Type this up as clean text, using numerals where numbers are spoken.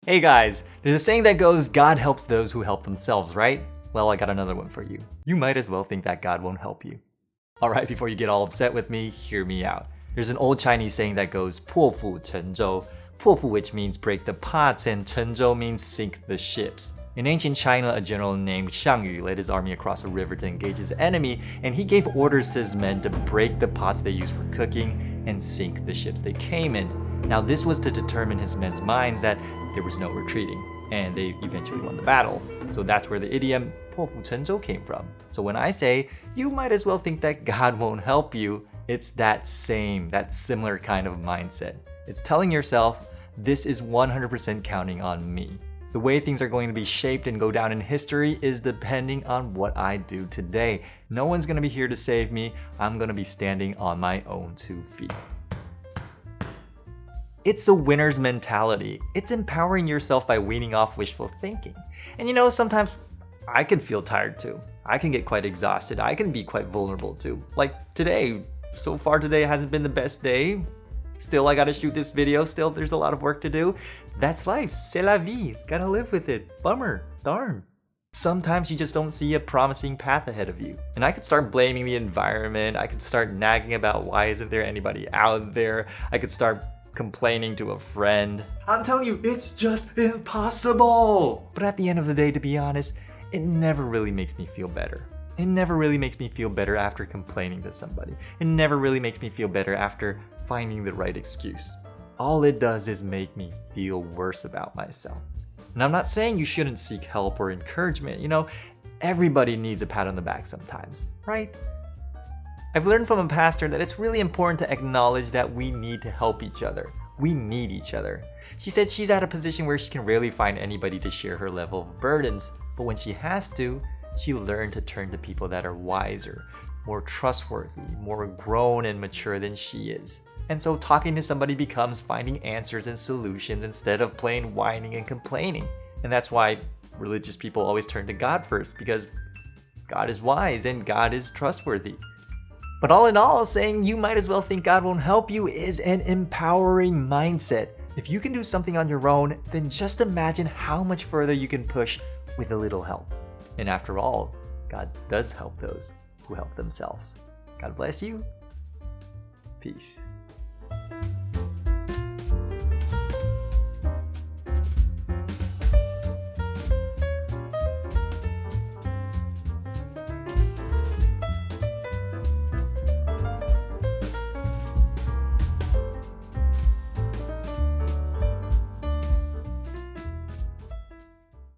Hey guys, there's a saying that goes, God helps those who help themselves, right? Well, I got another one for you. You might as well think that God won't help you. Alright, before you get all upset with me, hear me out. There's an old Chinese saying that goes, 破釜沉舟. 破釜, which means break the pots, and 沉舟 means sink the ships. In ancient China, a general named Xiangyu led his army across a river to engage his enemy, and he gave orders to his men to break the pots they used for cooking and sink the ships they came in. Now this was to determine his men's minds that there was no retreating, and they eventually won the battle. So that's where the idiom 破釜沉舟 came from. So when I say, you might as well think that God won't help you, it's that similar kind of mindset. It's telling yourself, this is 100% counting on me. The way things are going to be shaped and go down in history is depending on what I do today. No one's going to be here to save me. I'm going to be standing on my own 2 feet. It's a winner's mentality. It's empowering yourself by weaning off wishful thinking. And sometimes I can feel tired too. I can get quite exhausted. I can be quite vulnerable too. Like today. So far today hasn't been the best day. Still, I gotta shoot this video. Still, there's a lot of work to do. That's life. C'est la vie. Gotta live with it. Bummer. Darn. Sometimes you just don't see a promising path ahead of you. And I could start blaming the environment. I could start nagging about why isn't there anybody out there. I could start complaining to a friend. I'm telling you, it's just impossible. But at the end of the day, to be honest, it never really makes me feel better. It never really makes me feel better after complaining to somebody. It never really makes me feel better after finding the right excuse. All it does is make me feel worse about myself. And I'm not saying you shouldn't seek help or encouragement. Everybody needs a pat on the back sometimes, right? I've learned from a pastor that it's really important to acknowledge that we need to help each other. We need each other. She said she's at a position where she can rarely find anybody to share her level of burdens, but when she has to, she learned to turn to people that are wiser, more trustworthy, more grown and mature than she is. And so talking to somebody becomes finding answers and solutions instead of plain whining and complaining. And that's why religious people always turn to God first, because God is wise and God is trustworthy. But all in all, saying you might as well think God won't help you is an empowering mindset. If you can do something on your own, then just imagine how much further you can push with a little help. And after all, God does help those who help themselves. God bless you. Peace.